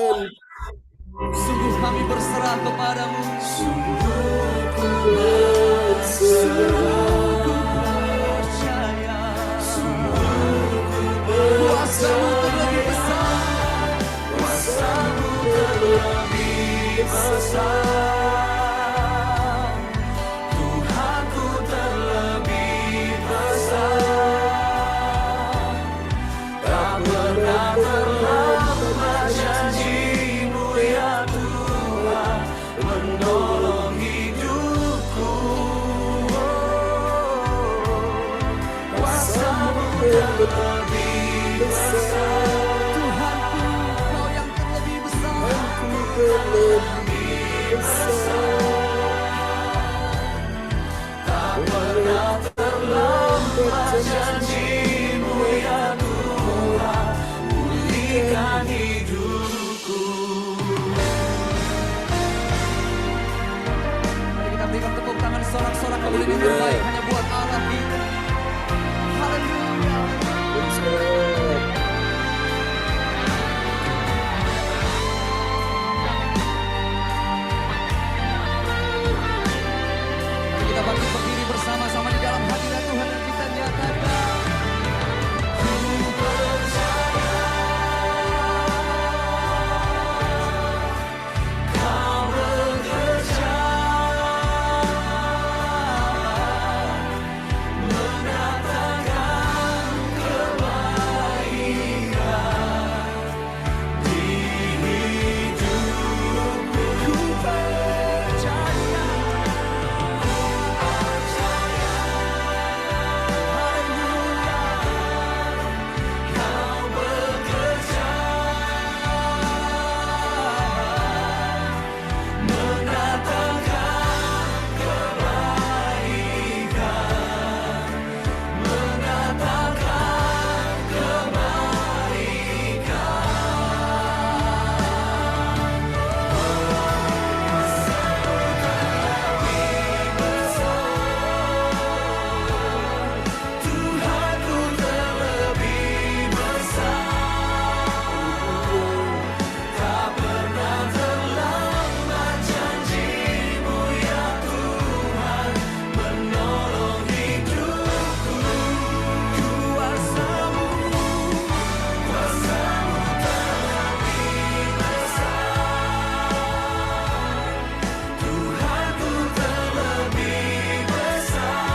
Sungguh kami berserah kepadamu. Sungguh ku percaya, sungguh ku Kuasa-Mu terlebih besar, kuasa-Mu terlebih besar. Tuhanku terlebih besar. Tak pernah terlambat janji-Mu ya Tuhan, menolong hidupku. Kuasa-Mu terlebih besar. Tuhanku, Kau yang terlebih besar. Terlebih besar. Tak pernah terlambat janji-Mu ya Tuhan, pulihkan hidupku. Mari kita berikan tepuk tangan sorak-sorak kemuliaan yang terbaik hanya buat Allah kita. Haleluya. Mari kita bangkit berdiri bersama-sama di dalam hadirat Tuhan dan kita nyatakan, Ku percaya Kau bekerja, mendatangkan kebaikan di hidupku. Ku percaya, Kau bekerja, mendatangkan kebaikan, mendatangkan kebaikan. Tuhanku terlebih besar. Tak pernah terlambat janji-Mu ya Tuhan, menolong hidupku. Kuasa-Mu terlebih besar. Tuhanku terlebih besar.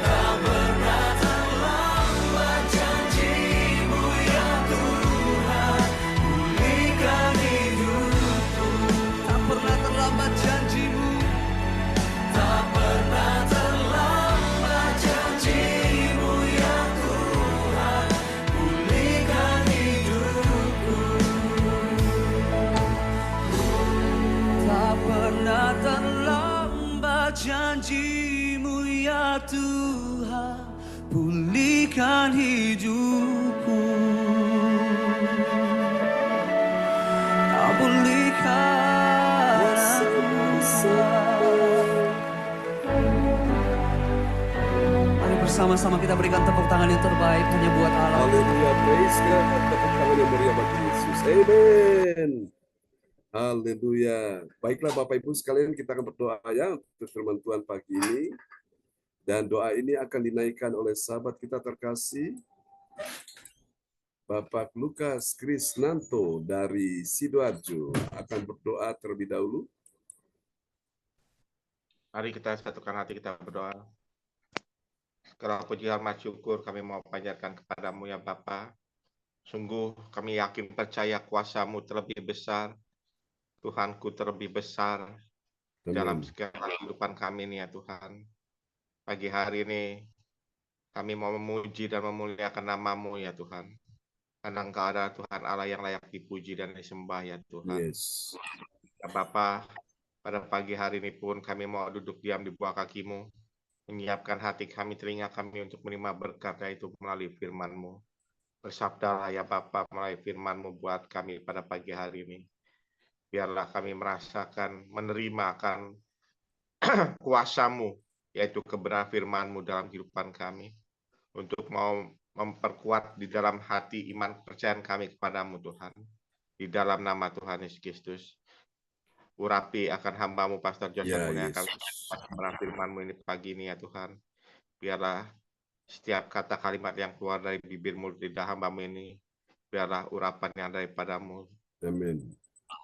Tak pernah terlambat janji-Mu ya Tuhan, pulihkan hidupku. tak pernah terlambat janji-Mu. Tak pernah terlambat janji-Mu ya Tuhan, pulihkan hidupku. Tak pernah terlambat janji-Mu ya Tuhan, pulihkan hidupku. Kau pulihkan aku. Mari bersama-sama kita berikan tepuk tangan yang terbaik hanya buat Allah. Haleluya, praise God. Tepuk tangan yang meriah bagi Yesus. Amen. Haleluya. Baiklah Bapak Ibu sekalian, kita akan berdoa ya untuk firman Tuhan pagi ini. Dan doa ini akan dinaikkan oleh sahabat kita terkasih, Bapak Lukas Krisnanto dari Sidoarjo. Akan berdoa terlebih dahulu. Mari kita satukan hati kita berdoa. Segala puji hormat syukur kami mau panjatkan kepadamu ya Bapa. Sungguh kami yakin percaya kuasa-Mu terlebih besar, Tuhanku terlebih besar dalam segala kehidupan kami nih ya Tuhan. Pagi hari ini kami mau memuji dan memuliakan nama-Mu ya Tuhan. Karena Engkau adalah Tuhan Allah yang layak dipuji dan disembah ya Tuhan. Yes. Ya Bapa, pada pagi hari ini pun kami mau duduk diam di bawah kaki-Mu, menyiapkan hati kami, telinga kami untuk menerima berkat, yaitu melalui firman-Mu. Bersabdalah ya Bapa melalui firman-Mu buat kami pada pagi hari ini. Biarlah kami merasakan, menerima akan kuasa-Mu, yaitu kebenaran firman-Mu dalam kehidupan kami. Untuk mau memperkuat di dalam hati iman kepercayaan kami kepadamu Tuhan. Di dalam nama Tuhan Yesus Kristus. Urapi akan hamba-Mu Pastor Joseph Ya, Muliakan Yesus. firman-Mu ini pagi ini ya Tuhan. Biarlah setiap kata kalimat yang keluar dari bibir mulut lidah hamba-Mu ini, biarlah urapan yang daripadamu Amin.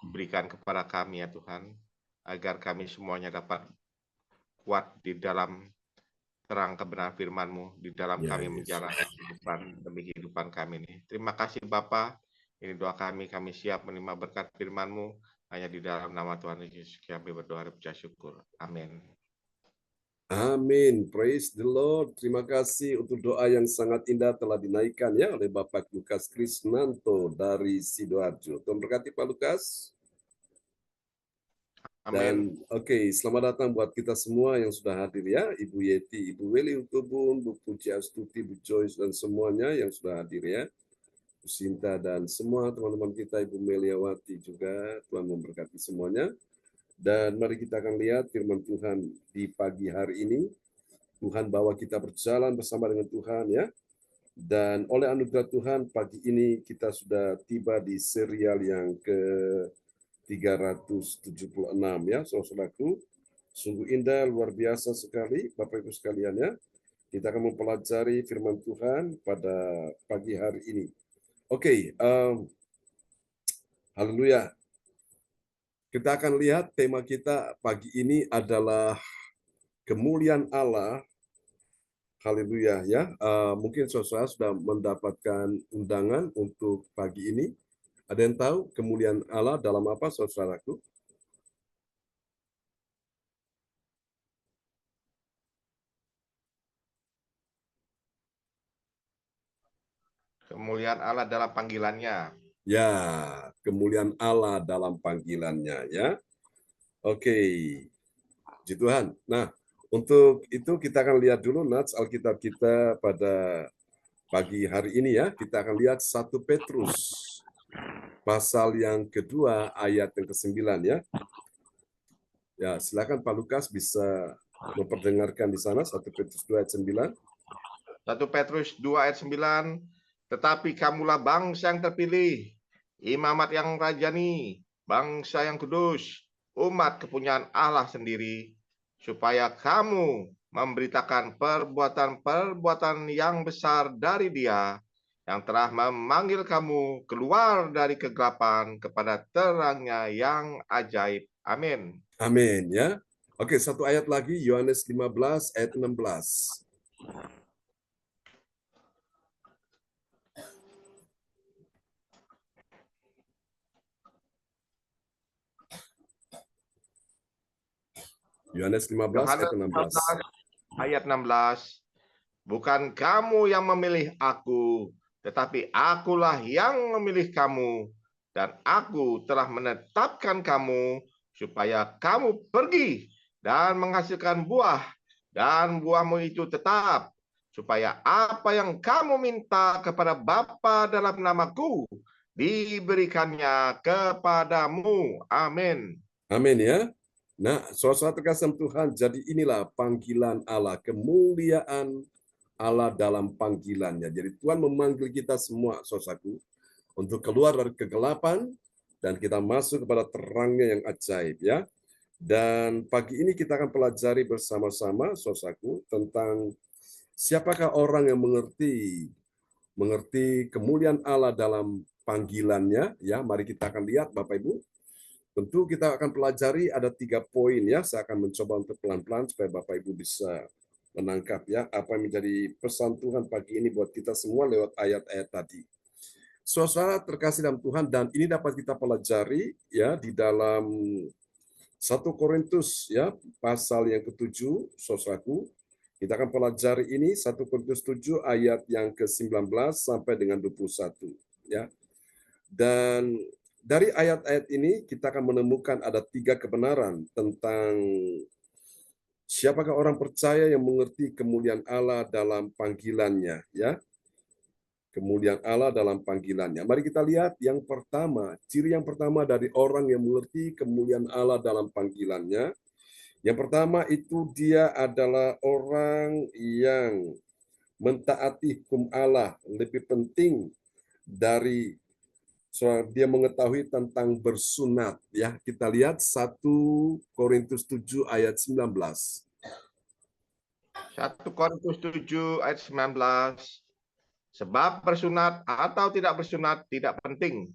berikan kepada kami ya Tuhan, agar kami semuanya dapat kuat di dalam terang kebenaran firman-Mu, di dalam Ya, kami Yesus. menjalani kehidupan demi kehidupan kami ini. Terima kasih Bapa. Ini doa kami siap menerima berkat firman-Mu. Hanya di dalam nama Tuhan Yesus kami berdoa dan bersyukur syukur. Amin. Amin. Praise the Lord. Terima kasih untuk doa yang sangat indah telah dinaikkan ya oleh Bapak Lukas Krisnanto dari Sidoarjo. Tuhan berkati Pak Lukas. Dan Amin. oke, selamat datang buat kita semua yang sudah hadir ya. Ibu Yeti, Ibu Weli Utubun, Bu Puji Astuti, Bu Joyce, dan semuanya yang sudah hadir ya. Bu Sinta dan semua teman-teman kita, Ibu Meliawati juga. Tuhan memberkati semuanya. Dan mari kita akan lihat firman Tuhan di pagi hari ini. Tuhan bawa kita berjalan bersama dengan Tuhan ya. Dan oleh anugerah Tuhan pagi ini kita sudah tiba di serial yang ke-376 ya, saudaraku. Sungguh indah, luar biasa sekali Bapak Ibu sekalian ya. Kita akan mempelajari firman Tuhan pada pagi hari ini. Oke, haleluya. Kita akan lihat tema kita pagi ini adalah kemuliaan Allah. Haleluya ya. Mungkin saudara sudah mendapatkan undangan untuk pagi ini. Ada yang tahu kemuliaan Allah dalam apa saudaraku? Kemuliaan Allah dalam panggilannya. Ya, kemuliaan Allah dalam panggilannya ya. Oke. Puji Tuhan. Nah, untuk itu kita akan lihat dulu nats Alkitab kita pada pagi hari ini ya. Kita akan lihat 1 Petrus pasal yang kedua ayat yang ke-9 ya. Ya, silakan Pak Lukas bisa memperdengarkan di sana 1 Petrus 2 ayat 9. 1 Petrus 2 ayat 9, tetapi kamulah bangsa yang terpilih, imamat yang rajani, bangsa yang kudus, umat kepunyaan Allah sendiri, supaya kamu memberitakan perbuatan-perbuatan yang besar dari Dia, yang telah memanggil kamu keluar dari kegelapan kepada terangnya yang ajaib. Amin. Amin ya. Oke, satu ayat lagi Yohanes 15 ayat 16. Yohanes 15 ayat 16. Ayat 16. Bukan kamu yang memilih aku, tetapi akulah yang memilih kamu, dan aku telah menetapkan kamu supaya kamu pergi dan menghasilkan buah, dan buahmu itu tetap, supaya apa yang kamu minta kepada Bapa dalam namaku diberikannya kepadamu. Amin. Amin ya. Nah, saudara terkasih Tuhan, jadi inilah panggilan Allah, kemuliaan Allah dalam panggilannya. Jadi Tuhan memanggil kita semua, saudaraku, untuk keluar dari kegelapan dan kita masuk kepada terangnya yang ajaib ya. Dan pagi ini kita akan pelajari bersama-sama, saudaraku, tentang siapakah orang yang mengerti kemuliaan Allah dalam panggilannya ya. Mari kita akan lihat Bapak Ibu. Tentu kita akan pelajari ada 3 poin ya. Saya akan mencoba untuk pelan-pelan supaya Bapak Ibu bisa menangkap ya apa yang menjadi pesan Tuhan pagi ini buat kita semua lewat ayat-ayat tadi. Saudara terkasih dalam Tuhan, dan ini dapat kita pelajari ya di dalam 1 Korintus ya pasal yang ke-7, saudaraku. Kita akan pelajari ini 1 Korintus 7 ayat yang ke-19 sampai dengan 21 ya. Dan dari ayat-ayat ini kita akan menemukan ada 3 kebenaran tentang siapakah orang percaya yang mengerti kemuliaan Allah dalam panggilannya ya. Kemuliaan Allah dalam panggilannya. Mari kita lihat yang pertama, ciri yang pertama dari orang yang mengerti kemuliaan Allah dalam panggilannya. Yang pertama itu dia adalah orang yang mentaati hukum Allah lebih penting dari dia mengetahui tentang bersunat. Ya, kita lihat 1 Korintus 7 ayat 19. 1 Korintus 7 ayat 19. Sebab bersunat atau tidak bersunat tidak penting.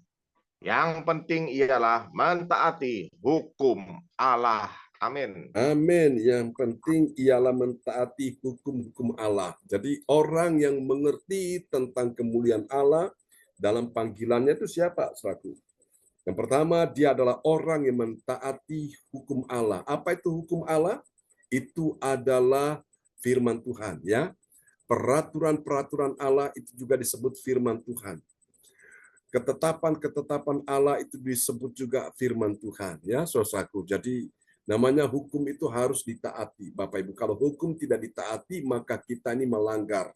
Yang penting ialah mentaati hukum Allah. Amin. Amin. Yang penting ialah mentaati hukum-hukum Allah. Jadi orang yang mengerti tentang kemuliaan Allah dalam panggilannya itu siapa, saudaraku? Yang pertama, dia adalah orang yang mentaati hukum Allah. Apa itu hukum Allah? Itu adalah firman Tuhan, ya. Peraturan-peraturan Allah itu juga disebut firman Tuhan. Ketetapan-ketetapan Allah itu disebut juga firman Tuhan, ya, saudaraku. Jadi namanya hukum itu harus ditaati, Bapak Ibu. Kalau hukum tidak ditaati, maka kita ini melanggar.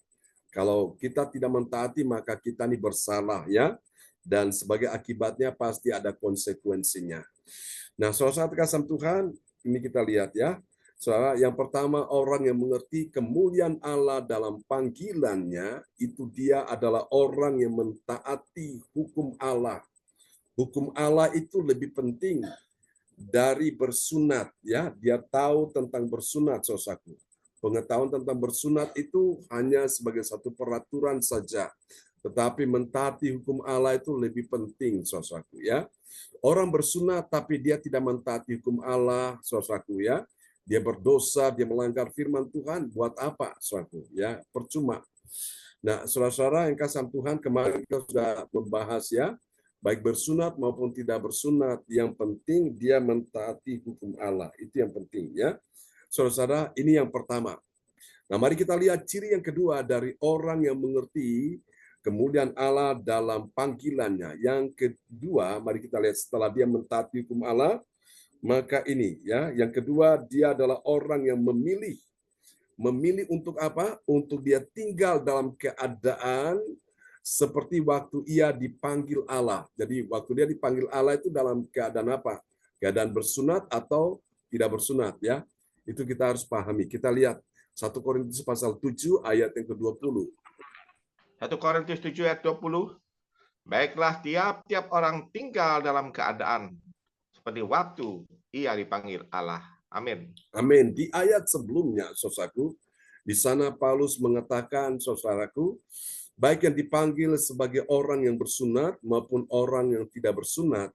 Kalau kita tidak mentaati, maka kita ini bersalah, ya. Dan sebagai akibatnya pasti ada konsekuensinya. Nah, saudara kasih Tuhan, ini kita lihat ya. Saudara, yang pertama orang yang mengerti kemuliaan Allah dalam panggilannya, itu dia adalah orang yang mentaati hukum Allah. Hukum Allah itu lebih penting dari bersunat, ya. Dia tahu tentang bersunat, saudaraku. Pengetahuan tentang bersunat itu hanya sebagai satu peraturan saja. Tetapi mentaati hukum Allah itu lebih penting, saudaraku, ya. Orang bersunat tapi dia tidak mentaati hukum Allah, saudaraku, ya. Dia berdosa, dia melanggar firman Tuhan, buat apa, saudaraku, ya? Percuma. Nah, saudara-saudara yang kasih Tuhan, kemarin kita sudah membahas, ya, baik bersunat maupun tidak bersunat, yang penting dia mentaati hukum Allah. Itu yang penting, ya. Saudara-saudara, ini yang pertama. Nah, mari kita lihat ciri yang kedua dari orang yang mengerti kemudian Allah dalam panggilannya. Yang kedua, mari kita lihat setelah dia mentaati hukum Allah, maka ini, ya, yang kedua dia adalah orang yang memilih. Memilih untuk apa? Untuk dia tinggal dalam keadaan seperti waktu ia dipanggil Allah. Jadi waktu dia dipanggil Allah itu dalam keadaan apa? Keadaan bersunat atau tidak bersunat, ya. Itu kita harus pahami. Kita lihat 1 Korintus pasal 7 ayat yang ke-20. 1 Korintus 7 ayat 20. Baiklah tiap-tiap orang tinggal dalam keadaan seperti waktu ia dipanggil Allah. Amin. Amin. Di ayat sebelumnya, saudaraku, di sana Paulus mengatakan, saudaraku, baik yang dipanggil sebagai orang yang bersunat maupun orang yang tidak bersunat,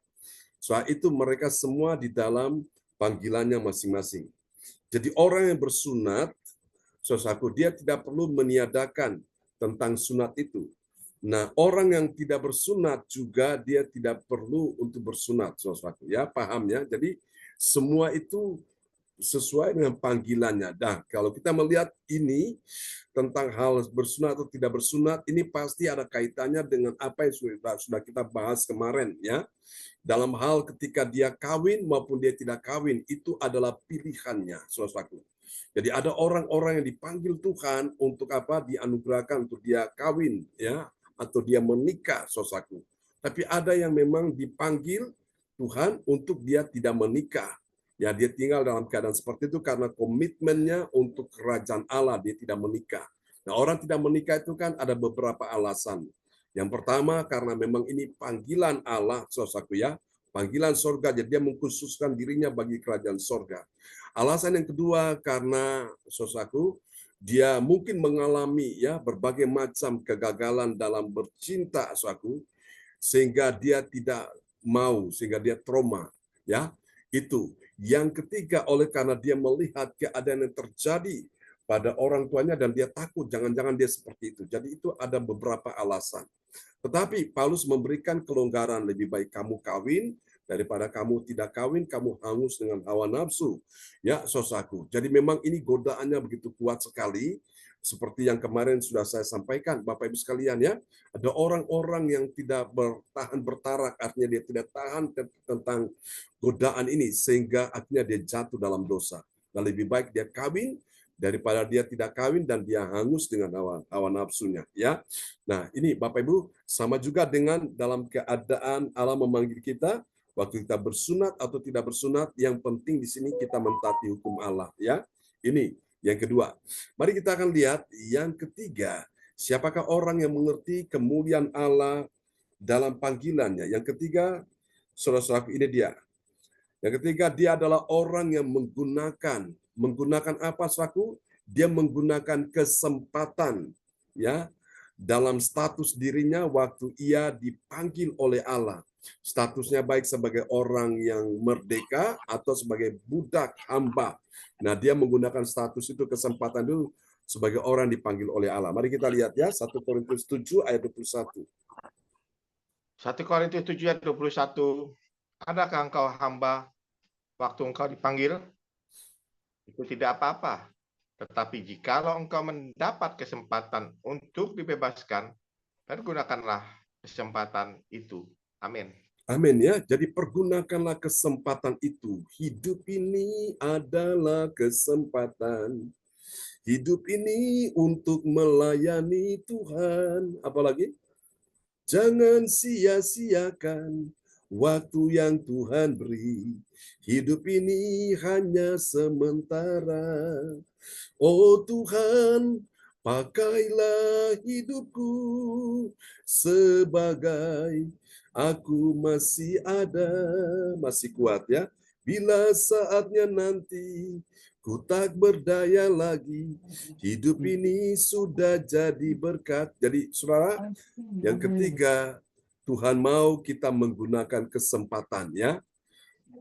soal itu mereka semua di dalam panggilannya masing-masing. Jadi orang yang bersunat, saudaraku, dia tidak perlu meniadakan tentang sunat itu. Nah, orang yang tidak bersunat juga dia tidak perlu untuk bersunat, saudaraku, ya, paham ya? Jadi semua itu sesuai dengan panggilannya. Nah, kalau kita melihat ini tentang hal bersunat atau tidak bersunat, ini pasti ada kaitannya dengan apa yang sudah kita bahas kemarin, ya. Dalam hal ketika dia kawin maupun dia tidak kawin, itu adalah pilihannya, saudaraku. Jadi ada orang-orang yang dipanggil Tuhan untuk apa? Dianugerahkan untuk dia kawin, ya, atau dia menikah, saudaraku. Tapi ada yang memang dipanggil Tuhan untuk dia tidak menikah. Ya, dia tinggal dalam keadaan seperti itu karena komitmennya untuk kerajaan Allah, dia tidak menikah. Nah, orang tidak menikah itu kan ada beberapa alasan. Yang pertama karena memang ini panggilan Allah, saudaraku, ya, panggilan sorga, jadi dia mengkhususkan dirinya bagi kerajaan sorga. Alasan yang kedua karena, saudaraku, dia mungkin mengalami, ya, berbagai macam kegagalan dalam bercinta, saudaraku, sehingga dia tidak mau, sehingga dia trauma, ya. Itu. Yang ketiga, oleh karena dia melihat keadaan yang terjadi pada orang tuanya dan dia takut jangan-jangan dia seperti itu. Jadi itu ada beberapa alasan. Tetapi Paulus memberikan kelonggaran, lebih baik kamu kawin daripada kamu tidak kawin, kamu hangus dengan hawa nafsu. Ya, saudaraku. Jadi memang ini godaannya begitu kuat sekali. Seperti yang kemarin sudah saya sampaikan, Bapak Ibu sekalian, ya. Ada orang-orang yang tidak bertahan bertarak, artinya dia tidak tahan tentang godaan ini, sehingga akhirnya dia jatuh dalam dosa. Dan lebih baik dia kawin daripada dia tidak kawin dan dia hangus dengan hawa nafsunya, ya. Nah, ini Bapak Ibu sama juga dengan dalam keadaan Allah memanggil kita waktu kita bersunat atau tidak bersunat, yang penting di sini kita mentaati hukum Allah, ya. Ini Yang kedua. Mari kita akan lihat yang ketiga. Siapakah orang yang mengerti kemuliaan Allah dalam panggilannya? Yang ketiga, saudara-saudaraku, ini dia. Yang ketiga, dia adalah orang yang menggunakan apa, saudaraku? Dia menggunakan kesempatan, ya, dalam status dirinya waktu ia dipanggil oleh Allah. Statusnya baik sebagai orang yang merdeka atau sebagai budak hamba. Nah, dia menggunakan status itu, kesempatan itu sebagai orang dipanggil oleh Allah. Mari kita lihat ya, 1 Korintus 7 ayat 21. 1 Korintus 7 ayat 21. Adakah engkau hamba waktu engkau dipanggil? Itu tidak apa-apa. Tetapi jikalau engkau mendapat kesempatan untuk dibebaskan, pergunakanlah kesempatan itu. Amin. Amin ya. Jadi pergunakanlah kesempatan itu. Hidup ini adalah kesempatan. Hidup ini untuk melayani Tuhan. Apalagi? Jangan sia-siakan waktu yang Tuhan beri. Hidup ini hanya sementara. Oh Tuhan, pakailah hidupku sebagai aku masih ada, masih kuat ya. Bila saatnya nanti ku tak berdaya lagi, hidup ini sudah jadi berkat. Jadi saudara, yang ketiga, Tuhan mau kita menggunakan kesempatan ya.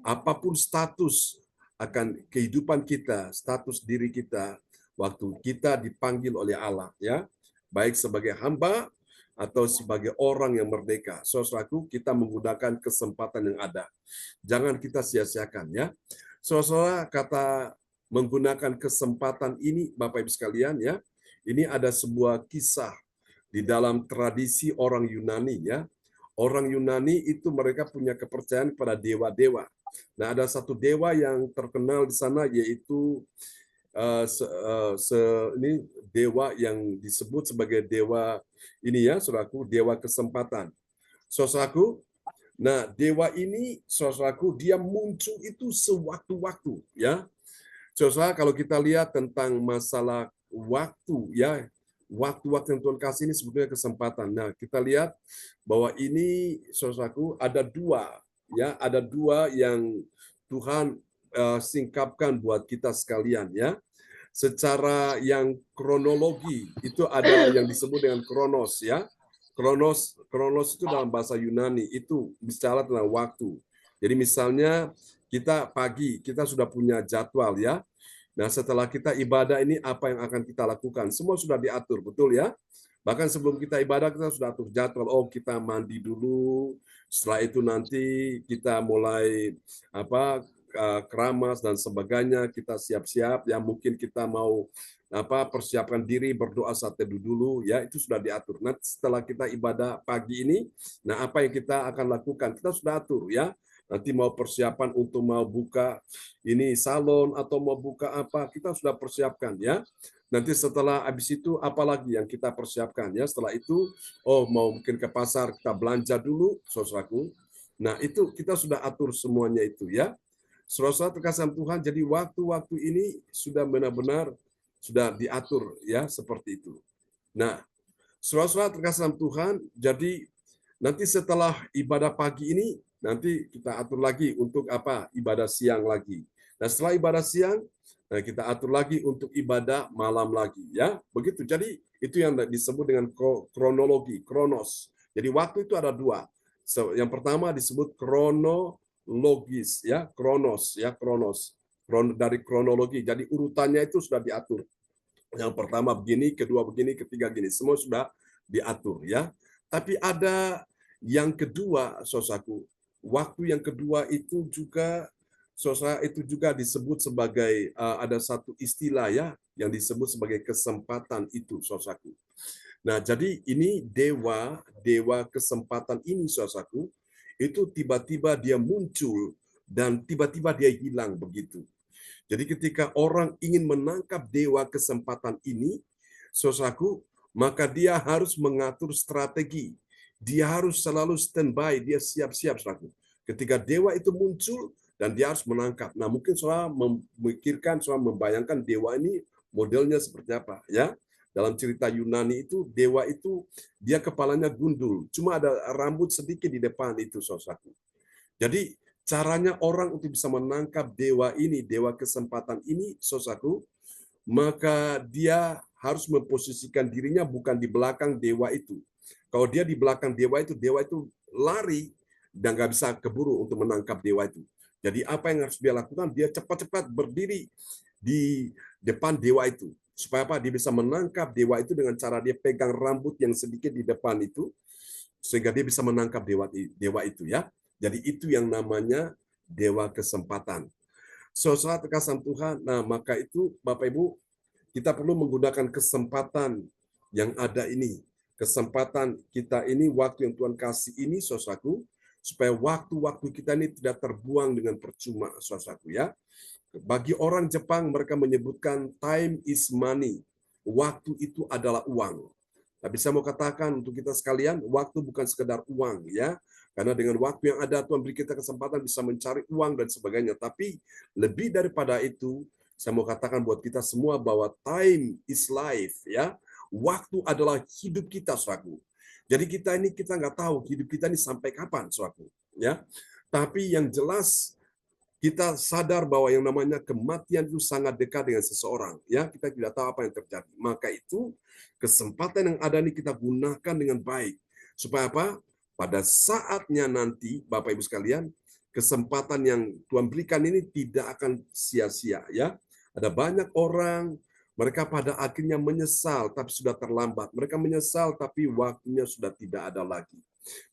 Apapun status akan kehidupan kita, status diri kita, waktu kita dipanggil oleh Allah ya. Baik sebagai hamba atau sebagai orang yang merdeka. Saudaraku, kita menggunakan kesempatan yang ada. Jangan kita sia-siakan ya. Saudara, kata menggunakan kesempatan ini, Bapak Ibu sekalian ya, ini ada sebuah kisah di dalam tradisi orang Yunani ya. Orang Yunani itu mereka punya kepercayaan pada dewa-dewa. Nah, ada satu dewa yang terkenal di sana yaitu ini dewa yang disebut sebagai dewa ini ya, saudaraku, dewa kesempatan. Saudaraku, nah dewa ini, saudaraku, dia muncul itu sewaktu-waktu ya. Saudara, kalau kita lihat tentang masalah waktu ya, waktu-waktu yang Tuhan kasih ini sebetulnya kesempatan. Nah, kita lihat bahwa ini, saudaraku, ada dua yang Tuhan singkapkan buat kita sekalian ya. Secara yang kronologi itu ada yang disebut dengan kronos ya. Kronos itu dalam bahasa Yunani itu bicara tentang waktu. Jadi misalnya kita pagi, kita sudah punya jadwal ya. Nah, setelah kita ibadah ini apa yang akan kita lakukan? Semua sudah diatur, betul ya? Bahkan sebelum kita ibadah kita sudah atur jadwal. Oh, kita mandi dulu. Setelah itu nanti kita mulai keramas dan sebagainya, kita siap-siap ya, mungkin kita mau persiapkan diri berdoa saat teduh dulu ya, itu sudah diatur. Nah, setelah kita ibadah pagi ini, nah apa yang kita akan lakukan? Kita sudah atur ya. Nanti mau persiapan untuk mau buka ini salon atau mau buka apa, kita sudah persiapkan ya. Nanti setelah habis itu apalagi yang kita persiapkan ya. Setelah itu mau mungkin ke pasar kita belanja dulu, saudaraku. Nah, itu kita sudah atur semuanya itu ya. Saudara terkasih Tuhan, jadi waktu-waktu ini sudah benar-benar sudah diatur ya seperti itu. Nah, saudara terkasih Tuhan, jadi nanti setelah ibadah pagi ini nanti kita atur lagi untuk apa? Ibadah siang lagi. Nah, setelah ibadah siang, nah kita atur lagi untuk ibadah malam lagi ya. Begitu. Jadi itu yang disebut dengan kronologi, kronos. Jadi waktu itu ada dua. Yang pertama disebut kronologis ya, kronos ya, kronos. Dari kronologi. Jadi urutannya itu sudah diatur. Yang pertama begini, kedua begini, ketiga begini. Semua sudah diatur ya. Tapi ada yang kedua, saudaraku. Waktu yang kedua itu juga, saudara, itu juga disebut sebagai ada satu istilah ya yang disebut sebagai kesempatan itu, saudaraku. Nah, jadi ini dewa kesempatan ini, saudaraku, itu tiba-tiba dia muncul dan tiba-tiba dia hilang begitu. Jadi ketika orang ingin menangkap dewa kesempatan ini, saudaraku, maka dia harus mengatur strategi. Dia harus selalu standby, dia siap-siap, saudaraku. Ketika dewa itu muncul dan dia harus menangkap. Nah, mungkin saudara memikirkan, saudara membayangkan dewa ini modelnya seperti apa ya. Dalam cerita Yunani itu dewa itu dia kepalanya gundul, cuma ada rambut sedikit di depan itu saudaraku. Jadi caranya orang untuk bisa menangkap dewa ini, dewa kesempatan ini saudaraku, maka dia harus memposisikan dirinya bukan di belakang dewa itu. Kalau dia di belakang dewa itu lari dan nggak bisa keburu untuk menangkap dewa itu. Jadi apa yang harus dia lakukan? Dia cepat-cepat berdiri di depan dewa itu. Supaya apa? Dia bisa menangkap dewa itu dengan cara dia pegang rambut yang sedikit di depan itu, sehingga dia bisa menangkap dewa itu ya. Jadi itu yang namanya dewa kesempatan. Saat kasih Tuhan, nah maka itu Bapak Ibu, kita perlu menggunakan kesempatan yang ada ini. Kesempatan kita ini, waktu yang Tuhan kasih ini, saudaraku, supaya waktu-waktu kita ini tidak terbuang dengan percuma, saudaraku ya. Bagi orang Jepang, mereka menyebutkan time is money. Waktu itu adalah uang. Tapi saya mau katakan untuk kita sekalian, waktu bukan sekedar uang ya. Karena dengan waktu yang ada, Tuhan beri kita kesempatan bisa mencari uang dan sebagainya. Tapi lebih daripada itu, saya mau katakan buat kita semua bahwa time is life ya. Waktu adalah hidup kita, saudaraku. Jadi kita nggak tahu hidup kita ini sampai kapan, saudaraku. Ya. Tapi yang jelas kita sadar bahwa yang namanya kematian itu sangat dekat dengan seseorang. Ya, kita tidak tahu apa yang terjadi. Maka itu kesempatan yang ada ini kita gunakan dengan baik. Supaya apa? Pada saatnya nanti, Bapak Ibu sekalian, kesempatan yang Tuhan berikan ini tidak akan sia-sia. Ya, ada banyak orang, mereka pada akhirnya menyesal, tapi sudah terlambat. Mereka menyesal, tapi waktunya sudah tidak ada lagi.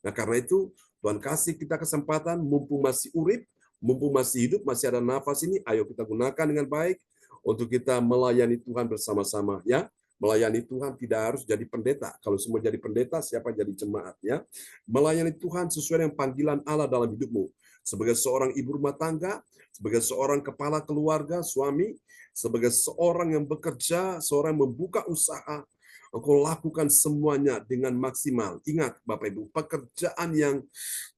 Nah, karena itu, Tuhan kasih kita kesempatan, mumpung masih urip, mumpung masih hidup, masih ada nafas ini, ayo kita gunakan dengan baik untuk kita melayani Tuhan bersama-sama ya. Melayani Tuhan tidak harus jadi pendeta. Kalau semua jadi pendeta, siapa jadi jemaat ya? Melayani Tuhan sesuai dengan panggilan Allah dalam hidupmu. Sebagai seorang ibu rumah tangga, sebagai seorang kepala keluarga, suami, sebagai seorang yang bekerja, seorang yang membuka usaha, engkau lakukan semuanya dengan maksimal. Ingat Bapak Ibu, pekerjaan yang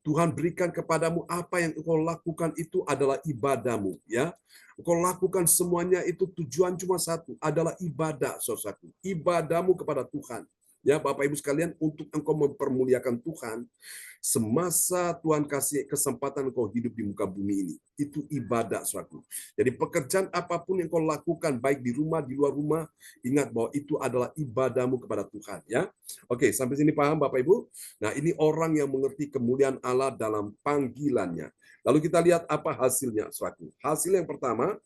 Tuhan berikan kepadamu, apa yang engkau lakukan itu adalah ibadahmu, ya. Engkau lakukan semuanya itu tujuan cuma satu, adalah ibadah, saudaraku. Ibadahmu kepada Tuhan. Ya, Bapak Ibu sekalian, untuk engkau mempermuliakan Tuhan, semasa Tuhan kasih kesempatan engkau hidup di muka bumi ini. Itu ibadah, saudaraku. Jadi pekerjaan apapun yang engkau lakukan, baik di rumah, di luar rumah, ingat bahwa itu adalah ibadahmu kepada Tuhan. Ya, oke, sampai sini paham Bapak Ibu? Nah, ini orang yang mengerti kemuliaan Allah dalam panggilannya. Lalu kita lihat apa hasilnya, saudaraku. Hasil yang pertama,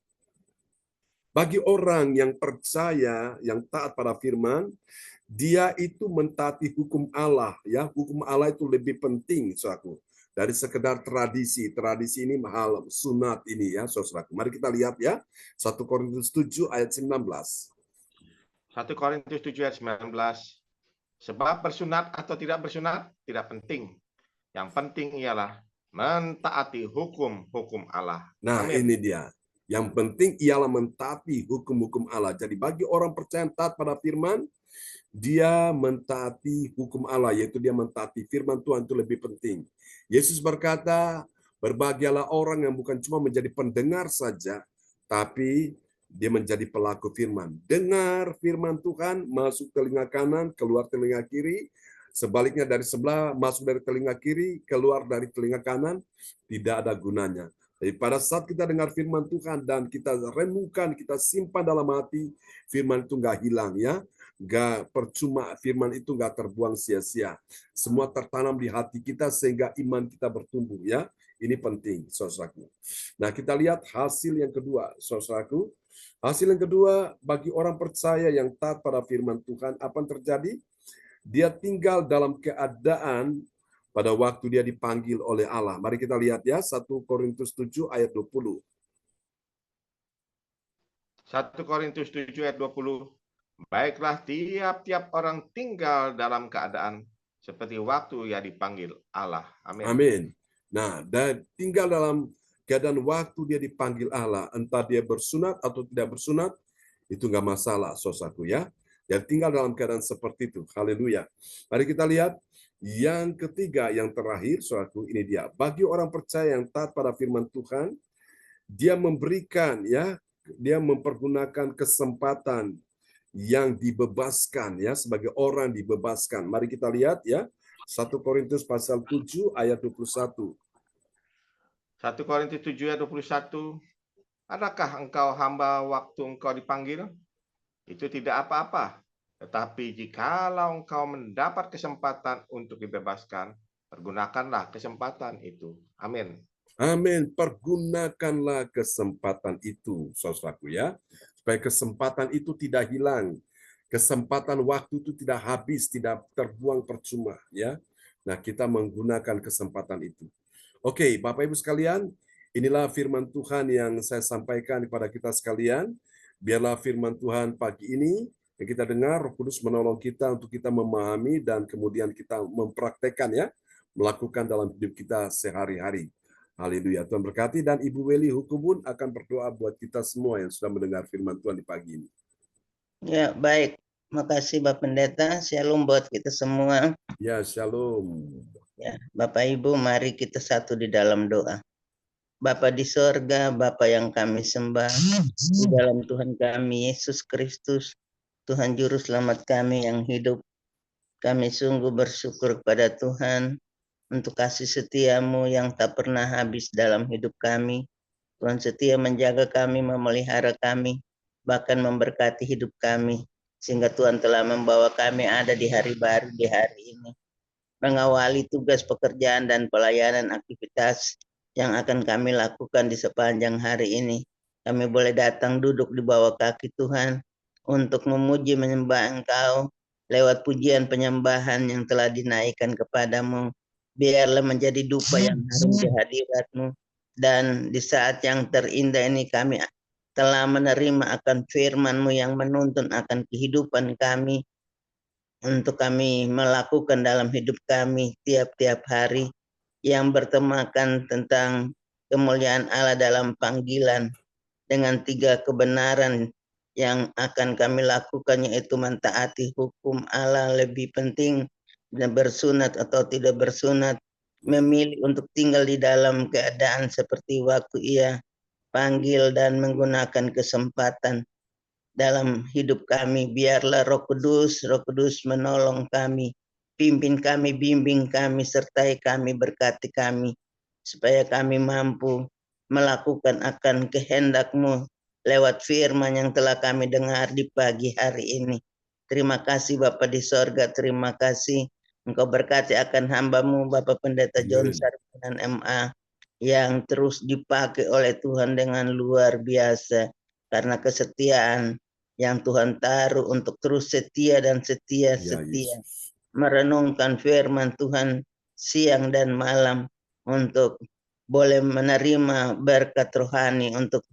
bagi orang yang percaya, yang taat pada firman, dia itu mentaati hukum Allah, ya. Hukum Allah itu lebih penting, saudaraku, dari sekedar tradisi. Tradisi ini hal sunat ini ya, saudaraku. Mari kita lihat ya. 1 Korintus 7 ayat 19. 1 Korintus 7 ayat 19. Sebab bersunat atau tidak bersunat tidak penting. Yang penting ialah mentaati hukum-hukum Allah. Nah, Amin. ini dia. Yang penting ialah mentaati hukum-hukum Allah. Jadi bagi orang percaya taat pada firman, dia mentaati hukum Allah, yaitu dia mentaati firman Tuhan itu lebih penting. Yesus berkata, berbahagialah orang yang bukan cuma menjadi pendengar saja, tapi dia menjadi pelaku firman. Dengar firman Tuhan, masuk telinga kanan, keluar telinga kiri. Sebaliknya dari sebelah, masuk dari telinga kiri, keluar dari telinga kanan, tidak ada gunanya. Jadi pada saat kita dengar firman Tuhan dan kita renungkan, kita simpan dalam hati, firman itu nggak hilang ya. Nggak percuma, firman itu nggak terbuang sia-sia. Semua tertanam di hati kita sehingga iman kita bertumbuh ya. Ini penting, saudaraku. Nah, kita lihat hasil yang kedua, saudaraku. Hasil yang kedua, bagi orang percaya yang taat pada firman Tuhan, apa yang terjadi? Dia tinggal dalam keadaan pada waktu dia dipanggil oleh Allah. Mari kita lihat ya, 1 Korintus 7 ayat 20. 1 Korintus 7 ayat 20. Baiklah, tiap-tiap orang tinggal dalam keadaan seperti waktu ia dipanggil Allah. Amin. Amin. Nah, dan tinggal dalam keadaan waktu dia dipanggil Allah, entah dia bersunat atau tidak bersunat, itu nggak masalah, saudaraku ya. Dia tinggal dalam keadaan seperti itu. Haleluya. Mari kita lihat yang ketiga, yang terakhir, saudaraku, ini dia. Bagi orang percaya yang taat pada firman Tuhan, dia memberikan ya dia mempergunakan kesempatan yang dibebaskan ya, sebagai orang dibebaskan. Mari kita lihat ya. 1 Korintus pasal 7 ayat 21. 1 Korintus 7 ayat 21. Adakah engkau hamba waktu engkau dipanggil? Itu tidak apa-apa. Tetapi jikalau engkau mendapat kesempatan untuk dibebaskan, pergunakanlah kesempatan itu. Amin. Amin. Pergunakanlah kesempatan itu, saudaraku ya. Supaya kesempatan itu tidak hilang. Kesempatan waktu itu tidak habis, tidak terbuang percuma ya. Nah, kita menggunakan kesempatan itu. Oke, Bapak Ibu sekalian, inilah firman Tuhan yang saya sampaikan kepada kita sekalian. Biarlah firman Tuhan pagi ini yang kita dengar, Roh Kudus menolong kita untuk kita memahami dan kemudian kita mempraktekkan ya, melakukan dalam hidup kita sehari-hari. Haleluya. Tuhan berkati, dan Ibu Weli Hukubun akan berdoa buat kita semua yang sudah mendengar firman Tuhan di pagi ini. Ya, baik. Makasih Bapak Pendeta. Shalom buat kita semua. Ya, shalom. Ya, Bapak Ibu, mari kita satu di dalam doa. Bapa di sorga, Bapa yang kami sembah, di dalam Tuhan kami, Yesus Kristus, Tuhan Juru Selamat kami yang hidup. Kami sungguh bersyukur kepada Tuhan untuk kasih setia-Mu yang tak pernah habis dalam hidup kami. Tuhan setia menjaga kami, memelihara kami, bahkan memberkati hidup kami, sehingga Tuhan telah membawa kami ada di hari baru di hari ini, mengawali tugas pekerjaan dan pelayanan aktivitas yang akan kami lakukan di sepanjang hari ini. Kami boleh datang duduk di bawah kaki Tuhan untuk memuji menyembah Engkau lewat pujian penyembahan yang telah dinaikkan kepadamu. Biarlah menjadi dupa yang harum di hadirat-Mu. Dan di saat yang terindah ini kami telah menerima akan firman-Mu yang menuntun akan kehidupan kami, untuk kami melakukan dalam hidup kami tiap-tiap hari, yang bertemakan tentang kemuliaan Allah dalam panggilan, dengan 3 kebenaran yang akan kami lakukan, yaitu mentaati hukum Allah, lebih penting bersunat atau tidak bersunat, memilih untuk tinggal di dalam keadaan seperti waktu Ia panggil, dan menggunakan kesempatan dalam hidup kami. Biarlah Roh Kudus menolong kami, pimpin kami, bimbing kami, sertai kami, berkati kami, supaya kami mampu melakukan akan kehendak-Mu lewat firman yang telah kami dengar di pagi hari ini. Terima kasih Bapa di sorga, terima kasih Engkau berkati akan hamba-Mu Bapak Pendeta John Sarmunan MA, yang terus dipakai oleh Tuhan dengan luar biasa, karena kesetiaan yang Tuhan taruh untuk terus setia dan setia merenungkan firman Tuhan siang dan malam, untuk boleh menerima berkat rohani, untuk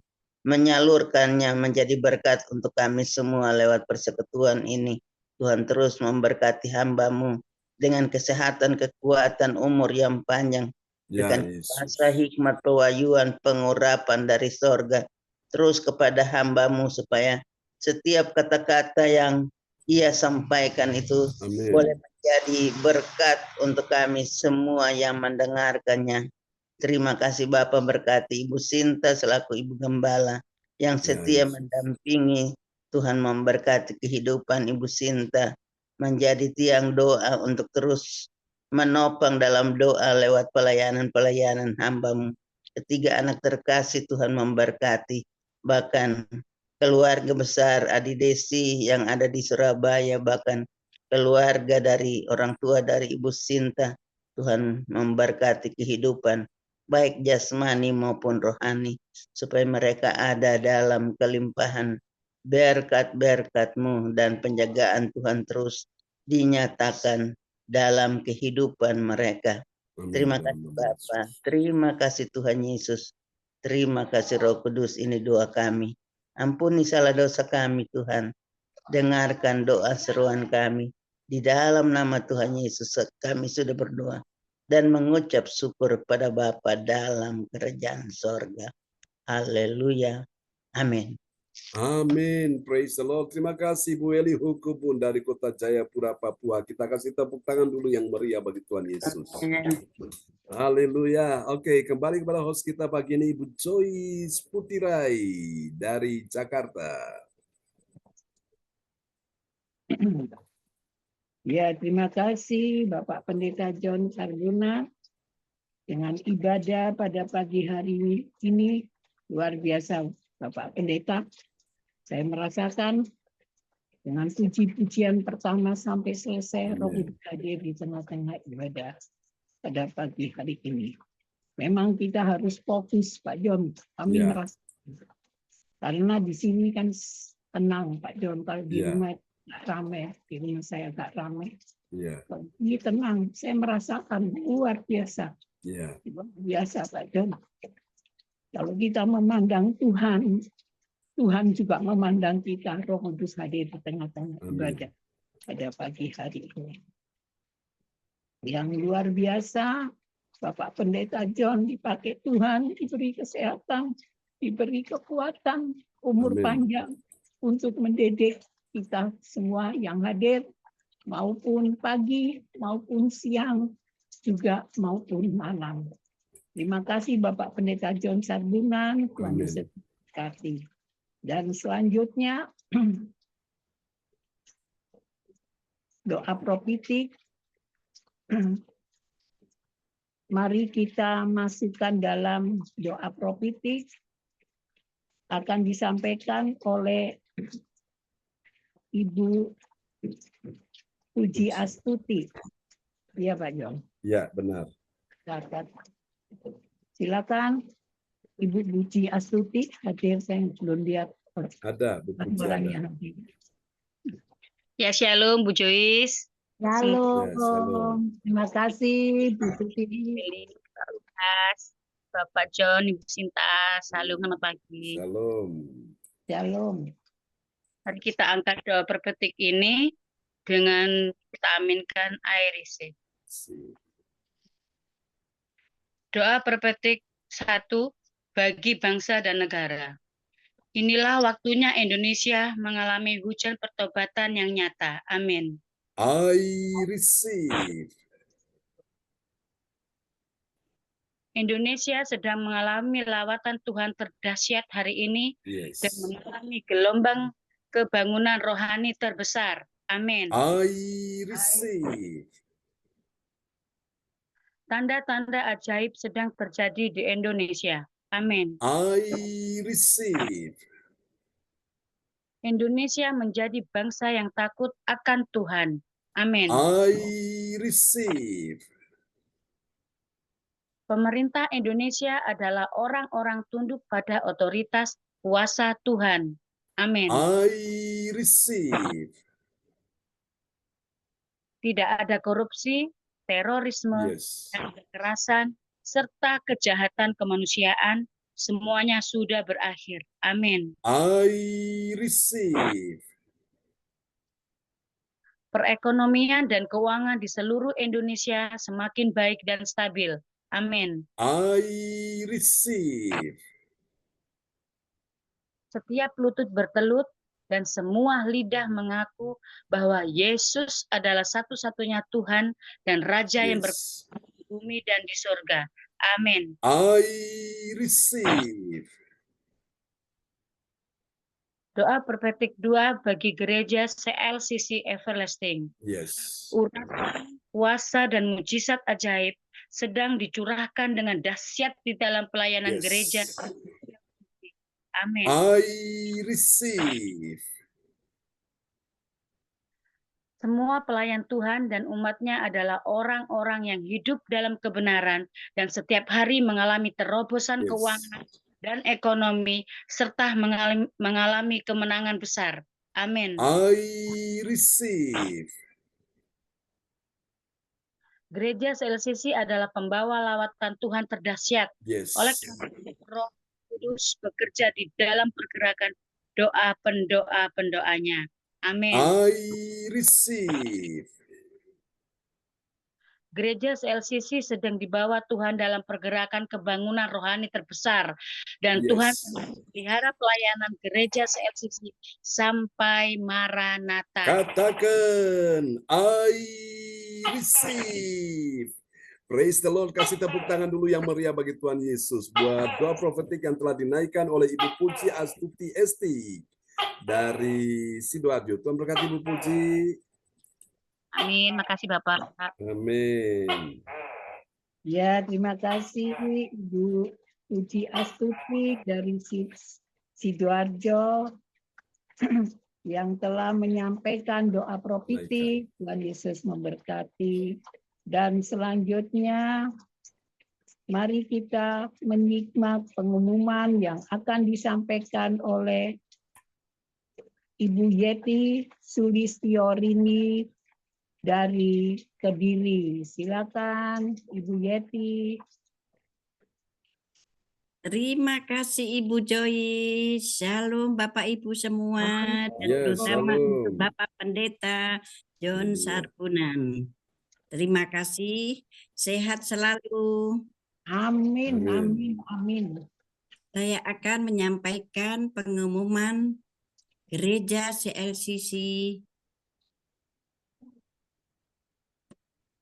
menyalurkannya menjadi berkat untuk kami semua lewat persekutuan ini. Tuhan terus memberkati hamba-Mu dengan kesehatan, kekuatan, umur yang panjang, dengan kuasa hikmat, pewahyuan, pengurapan dari sorga terus kepada hamba-Mu, supaya setiap kata-kata yang Ia sampaikan itu boleh menjadi berkat untuk kami semua yang mendengarkannya. Terima kasih Bapa, berkati Ibu Sinta selaku Ibu Gembala yang setia mendampingi. Tuhan memberkati kehidupan Ibu Sinta, menjadi tiang doa untuk terus menopang dalam doa lewat pelayanan-pelayanan hamba-Mu. Ketiga anak terkasih Tuhan memberkati, bahkan keluarga besar Adi Desi yang ada di Surabaya, bahkan keluarga dari orang tua dari Ibu Sinta. Tuhan memberkati kehidupan baik jasmani maupun rohani, supaya mereka ada dalam kelimpahan berkat-berkat-Mu, dan penjagaan Tuhan terus dinyatakan dalam kehidupan mereka. Terima kasih Bapa, terima kasih Tuhan Yesus, terima kasih Roh Kudus. Ini doa kami. Ampuni salah dosa kami Tuhan, dengarkan doa seruan kami. Di dalam nama Tuhan Yesus kami sudah berdoa dan mengucap syukur pada Bapa dalam kerajaan sorga. Haleluya. Amin. Amin. Praise the Lord. Terima kasih Bu Eli Hukubun dari Kota Jayapura, Papua. Kita kasih tepuk tangan dulu yang meriah bagi Tuhan Yesus. Haleluya. Oke, kembali kepada host kita pagi ini, Ibu Joyce Putirai dari Jakarta. Ya, terima kasih Bapak Pendeta John Sarguna. Dengan ibadah pada pagi hari ini, luar biasa Bapak Pendeta. Saya merasakan dengan puji-pujian pertama sampai selesai, Roh Kudus hadir di tengah-tengah ibadah pada pagi hari ini. Memang kita harus fokus, Pak John. Kami Ya. merasa karena di sini kan tenang, Pak John. Kalau di Ya. rumah nggak ramai, di rumah saya nggak ramai. Ya, Ini tenang, saya merasakan luar biasa. ya, Luar biasa, Pak John. Kalau kita memandang Tuhan, Tuhan juga memandang kita. Roh Kudus hadir di tengah-tengah Amin. ibadah pada pagi hari ini. Yang luar biasa, Bapak Pendeta John dipakai Tuhan, diberi kesehatan, diberi kekuatan, umur Amin. panjang untuk mendidik kita semua yang hadir, maupun pagi, maupun siang, juga maupun malam. Terima kasih Bapak Pendeta John Sarbunan, Tuhan Amin. Yesus memberkati. Dan selanjutnya, doa prophetik. Mari kita masukkan dalam doa prophetik. Akan disampaikan oleh Ibu Puji Astuti. Iya Pak John. ya, benar. Silakan Ibu Puji Astuti hadir, saya belum lihat Ada, Bu Puji ada. orangnya nanti. Ya, shalom Bu Joyce. Halo, Ya, shalom. terima kasih Bu Tuti. Pak Lukas, Bapak John, Ibu Sinta, shalom, selamat pagi. Shalom. Shalom. Mari kita angkat doa prophetik ini dengan kita aminkan IRC. Doa prophetik 1 bagi bangsa dan negara. Inilah waktunya Indonesia mengalami hujan pertobatan yang nyata. Amin. I receive. Indonesia sedang mengalami lawatan Tuhan terdahsyat hari ini Yes. dan mengalami gelombang kebangunan rohani terbesar. Amin. I receive. Tanda-tanda ajaib sedang terjadi di Indonesia. Amin. I receive. Indonesia menjadi bangsa yang takut akan Tuhan. Amin. I receive. Pemerintah Indonesia adalah orang-orang tunduk pada otoritas kuasa Tuhan. Amin. I receive. Tidak ada korupsi, terorisme, Yes. dan kekerasan, serta kejahatan kemanusiaan, semuanya sudah berakhir. Amin. I receive. Perekonomian dan keuangan di seluruh Indonesia semakin baik dan stabil. Amin. I receive. Setiap lutut bertelut dan semua lidah mengaku bahwa Yesus adalah satu-satunya Tuhan dan Raja yang Yes. berkuasa di bumi dan di surga. Amin. I receive. Doa prophetik 2 bagi gereja CLCC Everlasting. Yes. Urapan, kuasa, dan mujizat ajaib sedang dicurahkan dengan dahsyat di dalam pelayanan Yes. gereja. Amin. I receive. Semua pelayan Tuhan dan umatnya adalah orang-orang yang hidup dalam kebenaran dan setiap hari mengalami terobosan Yes. keuangan dan ekonomi serta mengalami kemenangan besar. Amin. I receive. Gereja CLCC adalah pembawa lawatan Tuhan terdahsyat. Yes. Oleh karena itu, Roh Kudus bekerja di dalam pergerakan doa pendoa-pendoanya. Amin. I receive. Gereja CLCC sedang dibawa Tuhan dalam pergerakan kebangunan rohani terbesar. Dan Tuhan Yes. pelihara pelayanan gereja CLCC sampai Maranatha. Katakan, I receive. Praise the Lord. Kasih tepuk tangan dulu yang meriah bagi Tuhan Yesus. Buat doa profetik yang telah dinaikkan oleh Ibu Puji Astuti Esti dari Sidoarjo. Tuhan berkati Ibu Puji. Amin. Makasih Bapak. Amin. Ya, terima kasih Ibu Puji Astuti dari Sidoarjo yang telah menyampaikan doa profetik. Tuhan Yesus memberkati. Dan selanjutnya, mari kita menyimak pengumuman yang akan disampaikan oleh Ibu Yeti Sulistiorini dari Kediri. Silakan Ibu Yeti. Terima kasih Ibu Joyce. Shalom Bapak Ibu semua, dan Yes, terutama untuk shalom. Bapak Pendeta John Sarbunan. Terima kasih, sehat selalu. Amin, Amin. amin, amin. Saya akan menyampaikan pengumuman Gereja CLCC.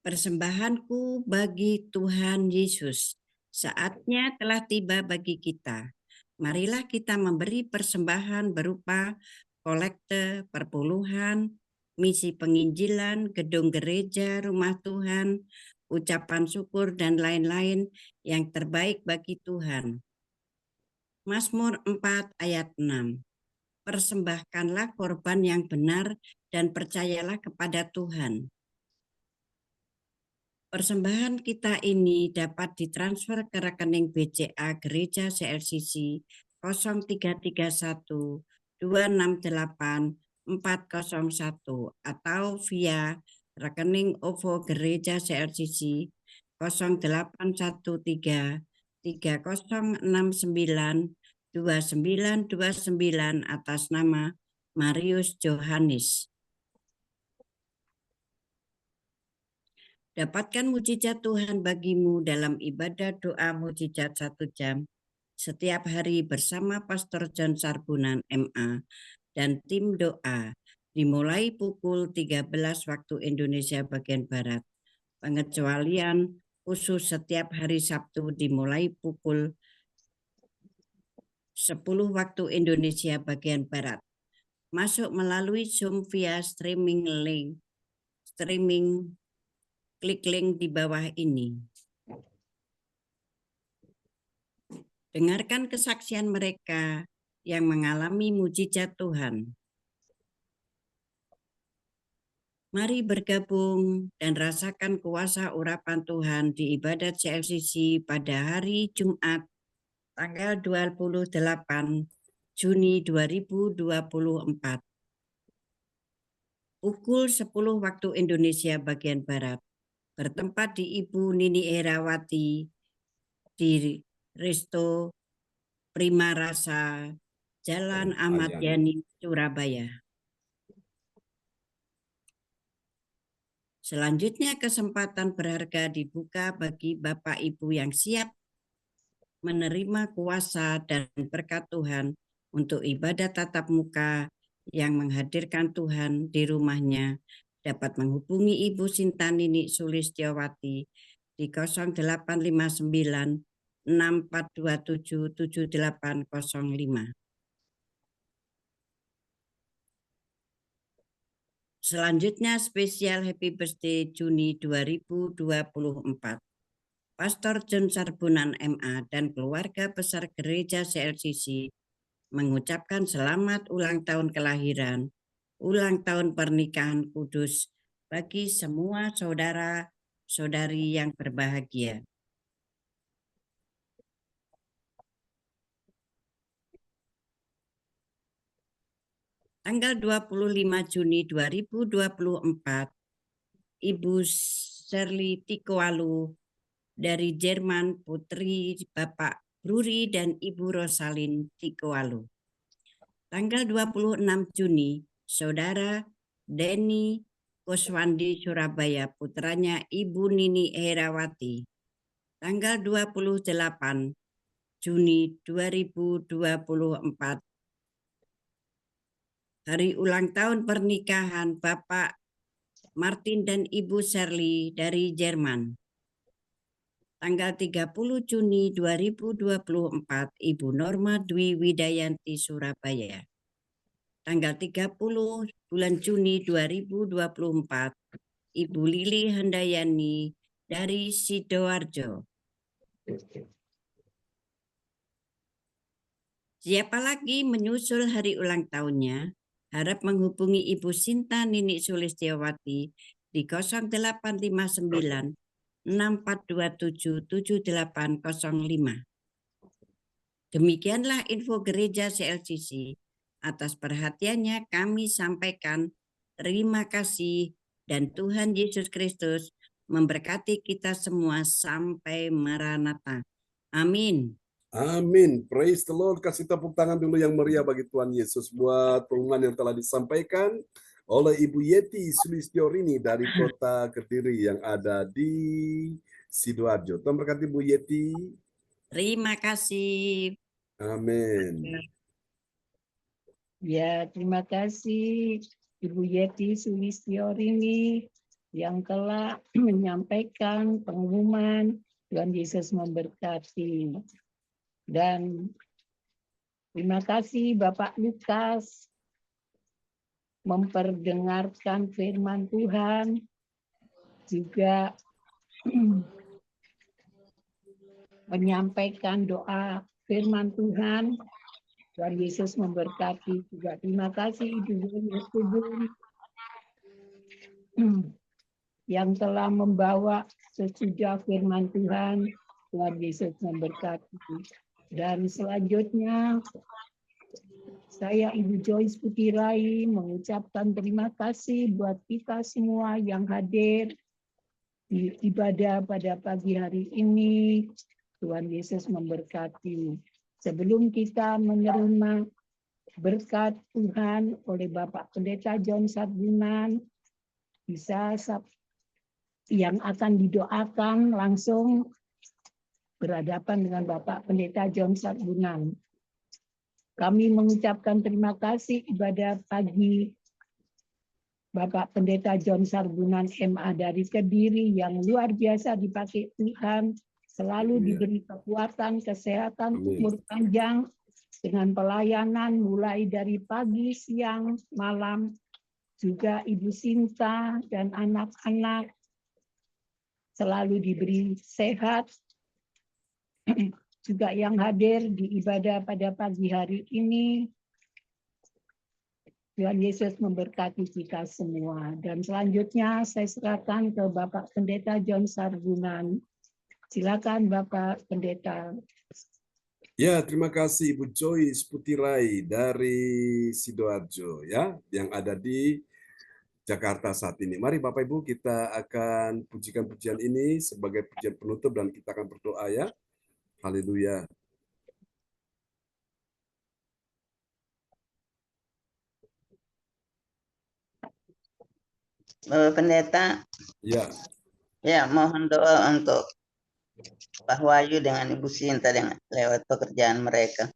Persembahanku bagi Tuhan Yesus. Saatnya telah tiba bagi kita. Marilah kita memberi persembahan berupa kolekte, perpuluhan, misi penginjilan, gedung gereja, rumah Tuhan, ucapan syukur, dan lain-lain yang terbaik bagi Tuhan. Mazmur 4 ayat 6. Persembahkanlah korban yang benar dan percayalah kepada Tuhan. Persembahan kita ini dapat ditransfer ke rekening BCA Gereja CLCC 0331 268 401 atau via rekening OVO Gereja CLCC 0813 3069 2929 atas nama Marius Johannes. Dapatkan mujizat Tuhan bagimu dalam ibadah doa mujizat 1 jam setiap hari bersama Pastor John Sarbunan MA dan tim doa dimulai pukul 13 waktu Indonesia bagian Barat. Pengecualian khusus setiap hari Sabtu dimulai pukul 10 waktu Indonesia bagian Barat. Masuk melalui Zoom via streaming link. Klik link di bawah ini. Dengarkan kesaksian mereka yang mengalami mujizat Tuhan. Mari bergabung dan rasakan kuasa urapan Tuhan di ibadat CLCC pada hari Jumat tanggal 28 Juni 2024. Pukul 10 waktu Indonesia bagian Barat. Bertempat di Ibu Nini Herawati di Resto Prima Rasa, Jalan Ahmad Yani, Surabaya. Selanjutnya kesempatan berharga dibuka bagi Bapak Ibu yang siap menerima kuasa dan berkat Tuhan untuk ibadah tatap muka yang menghadirkan Tuhan di rumahnya. Dapat menghubungi Ibu Sinta Nini Sulistiowati di 0859 6427 7805. Selanjutnya spesial Happy Birthday Juni 2024. Pastor John Sarbunan MA dan keluarga besar Gereja CLCC mengucapkan selamat ulang tahun kelahiran, ulang tahun pernikahan kudus bagi semua saudara-saudari yang berbahagia. Tanggal 25 Juni 2024, Ibu Shirley Tikoalu dari Jerman, putri Bapak Bruri dan Ibu Rosalin Tikoalu. Tanggal 26 Juni, Saudara Denny Kuswandi Surabaya, putranya Ibu Nini Herawati, tanggal 28 Juni 2024. Hari ulang tahun pernikahan Bapak Martin dan Ibu Shirley dari Jerman. Tanggal 30 Juni 2024, Ibu Norma Dwi Widayanti Surabaya. Tanggal 30 bulan Juni 2024, Ibu Lili Handayani dari Sidoarjo. Siapa lagi menyusul hari ulang tahunnya, harap menghubungi Ibu Sinta Nini Sulistiawati di 0859 6427 7805. Demikianlah info Gereja CLCC. Atas perhatiannya kami sampaikan terima kasih dan Tuhan Yesus Kristus memberkati kita semua sampai Maranatha. Amin. Amin. Praise the Lord. Kasih tepuk tangan dulu yang meriah bagi Tuhan Yesus buat pengumuman yang telah disampaikan oleh Ibu Yeti Sulistiorini dari kota Kediri yang ada di Sidoarjo. Tuhan berkati Bu Yeti. Terima kasih. Amin. Ya, terima kasih Ibu Yeti Sulistiorini yang telah menyampaikan pengumuman. Tuhan Yesus memberkati. Dan terima kasih Bapak Lukas memperdengarkan firman Tuhan, juga menyampaikan doa firman Tuhan. Tuhan Yesus memberkati juga. Terima kasih Ibu Yusubun yang telah membawa sesudah firman Tuhan. Tuhan Yesus memberkati. Dan selanjutnya saya Ibu Joyce Putirai mengucapkan terima kasih buat kita semua yang hadir di ibadah pada pagi hari ini. Tuhan Yesus memberkati. Sebelum kita menerima berkat Tuhan oleh Bapak Pendeta John Sarbunan, bisa yang akan didoakan langsung berhadapan dengan Bapak Pendeta John Sarbunan. Kami mengucapkan terima kasih ibadah pagi Bapak Pendeta John Sarbunan MA dari Kediri yang luar biasa dipakai Tuhan, selalu diberi kekuatan, kesehatan, umur panjang dengan pelayanan mulai dari pagi, siang, malam. Juga Ibu Sinta dan anak-anak selalu diberi sehat. Juga yang hadir di ibadah pada pagi hari ini. Tuhan Yesus memberkati kita semua. Dan selanjutnya saya serahkan ke Bapak Pendeta John Sarbunan. Silakan Bapak Pendeta. Ya, terima kasih Ibu Joyce Putirai dari Sidoarjo ya, yang ada di Jakarta saat ini. Mari Bapak Ibu kita akan pujikan pujian ini sebagai pujian penutup dan kita akan berdoa ya. Haleluya. Bapak Pendeta, Ya. ya mohon doa untuk Pak Wahyu dengan Ibu Sinta dengan lewat pekerjaan mereka.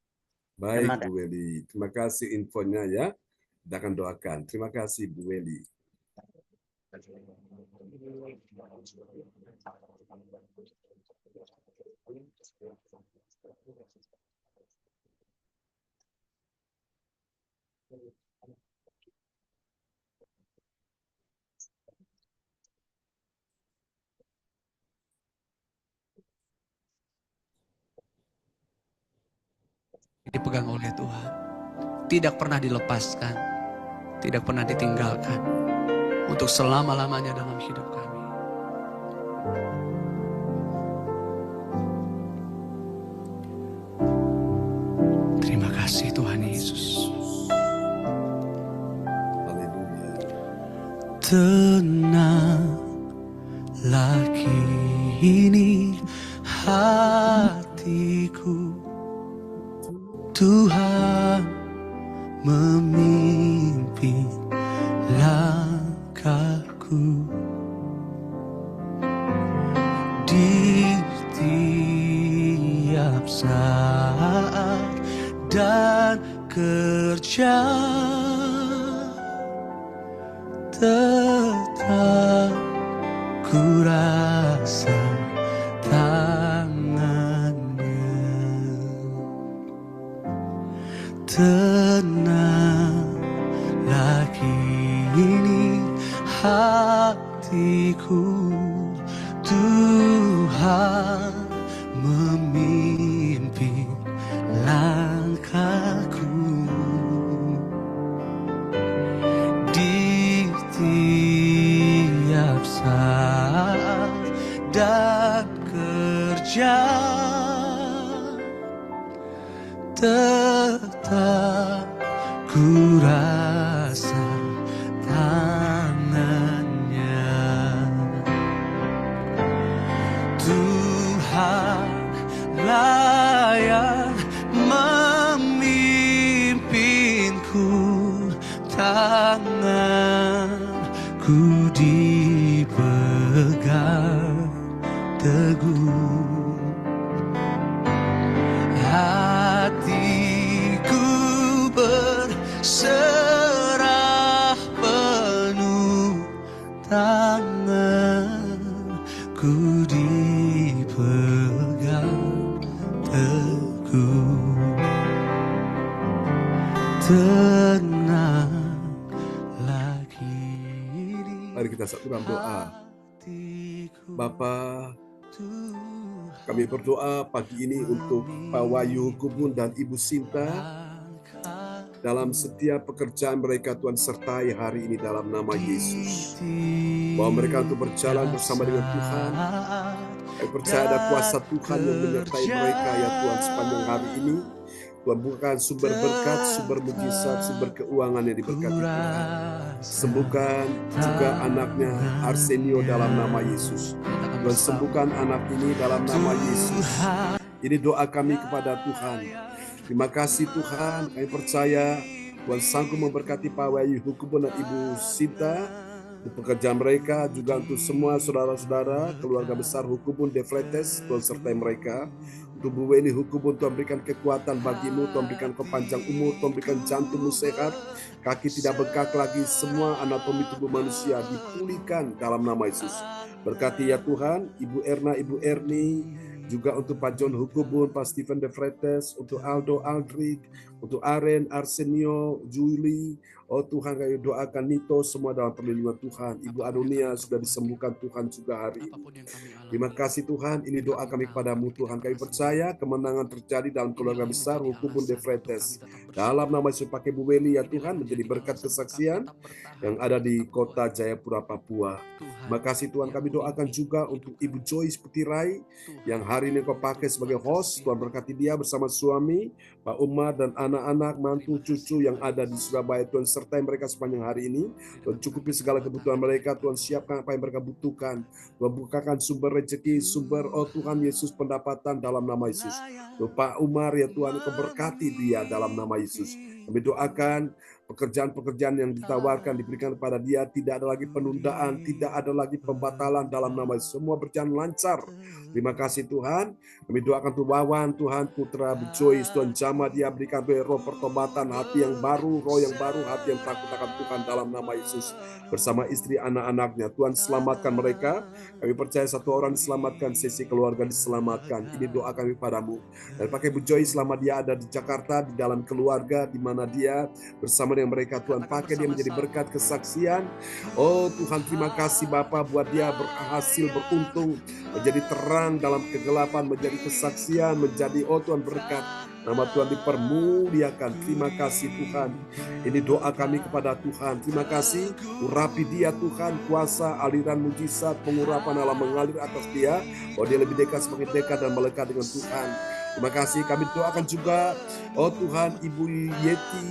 Baik Bu Weli, terima kasih infonya ya. Kita akan doakan. Terima kasih Bu Weli. Dipegang oleh Tuhan, tidak pernah dilepaskan, tidak pernah ditinggalkan untuk selama-lamanya dalam hidup kami. Terima kasih Tuhan Yesus. Haleluya. Tenanglah kini hatiku, Tuhan memimpin langkahku. setiap saat dan kerja tetap ku rasa tangannya. Tenanglah kini hatiku, Tuhan memimpin langkahku. Di tiap saat dan kerja tetap ku rasa tangannya. Tuhanlah yang memimpinku, tanganku dipegang teguh. Hatiku berserah penuh, tanganku dipegang teguh. Tenanglah kini. Mari kita satu dalam doa. Bapa, kami berdoa pagi ini untuk Pak Wahyu Hukubun dan Ibu Sinta dalam setiap pekerjaan mereka. Tuhan sertai hari ini dalam nama Yesus. Bahwa mereka untuk berjalan bersama dengan Tuhan. Kami percaya ada kuasa Tuhan yang menyertai mereka ya Tuhan sepanjang hari ini. Tuhan bukakan sumber berkat, sumber mujizat, sumber keuangan yang diberkati Tuhan. Sembuhkan juga anaknya Arsenio dalam nama Yesus. Tuhan sembuhkan anak ini dalam nama Yesus. Ini doa kami kepada Tuhan. Terima kasih Tuhan, kami percaya Tuhan sanggup memberkati Pak Wahyu Hukubun dan Ibu Sinta, untuk pekerjaan mereka, juga untuk semua saudara-saudara, keluarga besar Hukubun De Freitas, Tuhan sertai mereka. Untuk Bu Weni Hukubun, Tuhan berikan kekuatan bagimu, Tuhan berikan kepanjang umur, Tuhan berikan jantungmu sehat, kaki tidak bengkak lagi, semua anatomi tubuh manusia dipulihkan dalam nama Yesus. Berkati ya Tuhan, Ibu Erna, Ibu Erni, juga untuk Pak John Hukubun, Pak Stephen De Freitas, untuk Aldo Aldrich, untuk Aren, Arsenio, Julie. Oh Tuhan, kami doakan Nito semua dalam perlindungan Tuhan. Ibu Adonia sudah disembuhkan Tuhan juga hari ini. Terima kasih Tuhan, ini doa kami kepadamu Tuhan. Kami percaya kemenangan terjadi dalam keluarga besar Hukubun De Freitas. Dalam nama Yesus, pakai Bu Weli ya Tuhan, menjadi berkat kesaksian yang ada di kota Jayapura, Papua. Terima kasih Tuhan, kami doakan juga untuk Ibu Joyce Putirai yang hari ini kau pakai sebagai host. Tuhan berkati dia bersama suami, Pak Umar, dan anak-anak, mantu, cucu yang ada di Surabaya. Tuhan sertai mereka sepanjang hari ini. Tuhan cukupi segala kebutuhan mereka. Tuhan siapkan apa yang mereka butuhkan. Tuhan bukakan sumber rezeki, sumber, oh Tuhan Yesus, pendapatan dalam nama Yesus. Tuhan Pak Umar ya Tuhan, kau berkati dia dalam nama Yesus. Kami doakan pekerjaan-pekerjaan yang ditawarkan diberikan kepada dia, tidak ada lagi penundaan, tidak ada lagi pembatalan dalam nama Yesus. Semua berjalan lancar. Terima kasih Tuhan. Kami doakan untuk Wawan, Tuhan, putra Joyce, Tuhan jamah dia, berikan roh pertobatan, hati yang baru, roh yang baru, hati yang takut akan Tuhan dalam nama Yesus. Bersama istri anak-anaknya, Tuhan selamatkan mereka. Kami percaya satu orang diselamatkan, sesi keluarga diselamatkan. Ini doa kami padamu. Dan pakai Bu Joyce selama dia ada di Jakarta, di dalam keluarga, di mana dia bersama dengan mereka, Tuhan pakai dia menjadi berkat kesaksian. Oh Tuhan, terima kasih Bapa buat dia berhasil beruntung, menjadi terang dalam kegelapan, menjadi kesaksian, menjadi oh Tuhan berkat. Nama Tuhan dipermuliakan. Terima kasih Tuhan. Ini doa kami kepada Tuhan. Terima kasih. Urapi dia Tuhan. Kuasa, aliran mujizat, pengurapan Allah mengalir atas dia. Oh dia lebih dekat, semakin dekat dan melekat dengan Tuhan. Terima kasih. Kami doakan juga, oh Tuhan, Ibu Yeti,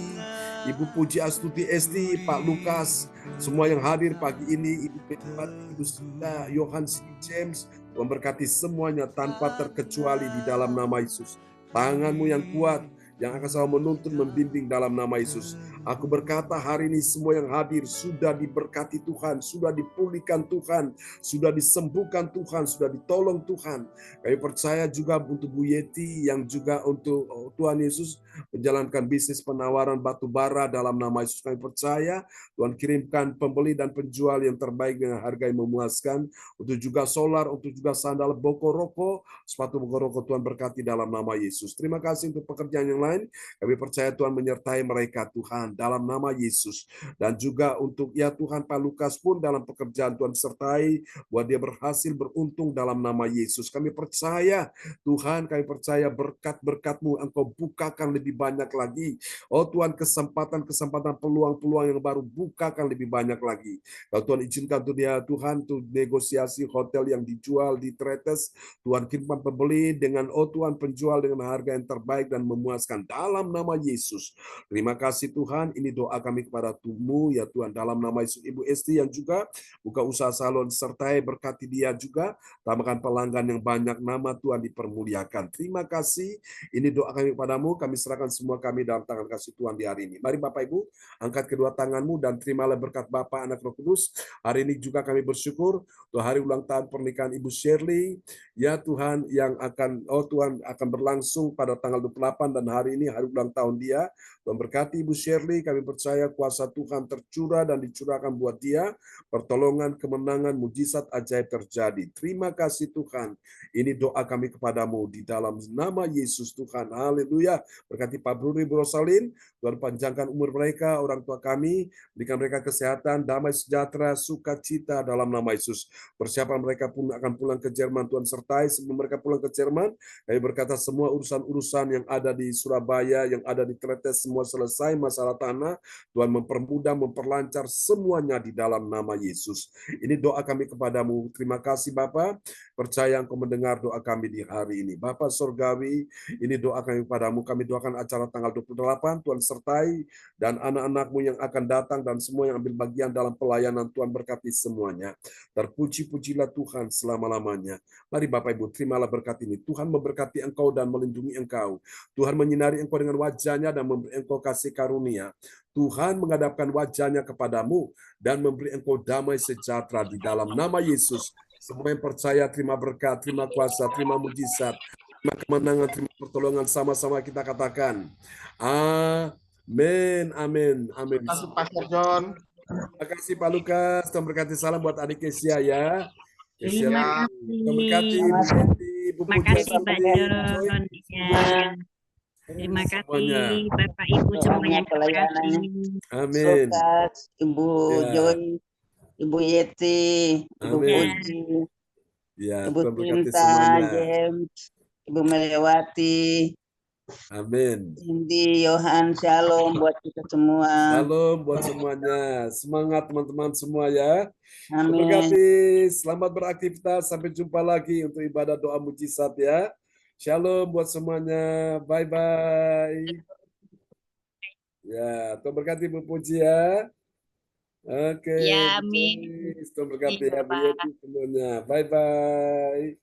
Ibu Puji Astuti Esti, Pak Lukas, semua yang hadir pagi ini, Ibu Pepat, Ibu Sinta, Yohanes James, memberkati semuanya tanpa terkecuali di dalam nama Yesus. Tanganmu yang kuat, yang akan selalu menuntun, membimbing dalam nama Yesus. Aku berkata hari ini semua yang hadir sudah diberkati Tuhan, sudah dipulihkan Tuhan, sudah disembuhkan Tuhan, sudah ditolong Tuhan. Kami percaya juga untuk Bu Yeti yang juga untuk Tuhan Yesus menjalankan bisnis penawaran batu bara dalam nama Yesus. Kami percaya Tuhan kirimkan pembeli dan penjual yang terbaik dengan harga yang memuaskan, untuk juga solar, untuk juga sandal boko roko, sepatu boko roko. Tuhan berkati dalam nama Yesus. Terima kasih untuk pekerjaan yang lain. Kami percaya Tuhan menyertai mereka Tuhan dalam nama Yesus. Dan juga untuk ya Tuhan Pak Lukas pun dalam pekerjaan Tuhan sertai, buat dia berhasil beruntung dalam nama Yesus. Kami percaya Tuhan, kami percaya berkat-berkat-Mu Engkau bukakan lebih banyak lagi. Oh Tuhan, kesempatan-kesempatan, peluang-peluang yang baru bukakan lebih banyak lagi. Kalau Tuhan izinkan untuk dia Tuhan, untuk negosiasi hotel yang dijual di Tretes, Tuhan kirimkan pembeli dengan Tuhan penjual dengan harga yang terbaik dan memuaskan dalam nama Yesus. Terima kasih Tuhan, ini doa kami kepada Tuhan ya Tuhan, dalam nama Yesus. Ibu Esti yang juga buka usaha salon, sertai berkati dia juga, tambahkan pelanggan yang banyak, nama Tuhan dipermuliakan. Terima kasih, ini doa kami kepadamu, kami serahkan semua kami dalam tangan kasih Tuhan di hari ini. Mari Bapak Ibu, angkat kedua tanganmu dan terimalah berkat Bapa, Anak, Roh Kudus. Hari ini juga kami bersyukur untuk hari ulang tahun pernikahan Ibu Shirley, ya Tuhan, yang akan Tuhan akan berlangsung pada tanggal 28, dan hari ini hari ulang tahun dia. Tuhan berkati Ibu Shirley, kami percaya kuasa Tuhan tercurah dan dicurahkan buat dia, pertolongan, kemenangan, mujizat ajaib terjadi. Terima kasih Tuhan. Ini doa kami kepadamu di dalam nama Yesus Tuhan. Haleluya. Berkati Pak Bruri, Bu Rosalin, Tuhan panjangkan umur mereka, orang tua kami, berikan mereka kesehatan, damai sejahtera, sukacita dalam nama Yesus. Persiapan mereka pun akan pulang ke Jerman, Tuhan sertai. Sebelum mereka pulang ke Jerman, kami berkata semua urusan-urusan yang ada di Surabaya, yang ada di Tretes, semua selesai, masalah tanah, Tuhan mempermudah, memperlancar semuanya di dalam nama Yesus. Ini doa kami kepadamu. Terima kasih Bapa, percaya Engkau mendengar doa kami di hari ini. Bapa Surgawi, ini doa kami kepadamu. Kami doakan acara tanggal 28, Tuhan sertai, dan anak-anak-Mu yang akan datang, dan semua yang ambil bagian dalam pelayanan, Tuhan berkati semuanya. Terpuji-pujilah Tuhan selama-lamanya. Mari Bapak Ibu, terimalah berkat ini. Tuhan memberkati engkau dan melindungi engkau. Tuhan menyinari engkau dengan wajahnya dan memberi engkau kasih karunia. Tuhan menghadapkan wajahnya kepadamu dan memberi engkau damai sejahtera di dalam nama Yesus. Semua yang percaya terima berkat, terima kuasa, terima mujizat, terima kemenangan, terima pertolongan, sama-sama kita katakan. Amin, amin, amin. Terima kasih Pastor John. Terima kasih Pak Lukas. Tuhan berkati, salam buat adik Kesia ya. Kesia, Terima Tuhan berkati, kasih. Bu Yeti, Bu Terima Puja, kasih Pak Joy. John. Ya. Terima Semuanya. kasih Bapak Ibu semuanya. Terima Pelayanannya. kasih. Amin. Lukas, Ibu Ya. Joy, Ibu Yeti, Ibu Amin. Puji, Ya, Ibu Tuhan berkati Tinta, semuanya. James, Ibu Meliawati, Amin. Cindy, Yohan, Shalom buat kita semua. Shalom buat semuanya. Semangat teman-teman semua ya. Tuhan Amin. berkati. Selamat beraktivitas. Sampai jumpa lagi untuk ibadah doa mujizat ya. Shalom buat semuanya. Bye-bye. Ya, Tuhan berkati Bu Puji ya. Oke. Ya, Bu amin. Joyce, Tuhan berkati Iya, ya Bu Pak. Yeti semuanya. Bye-bye.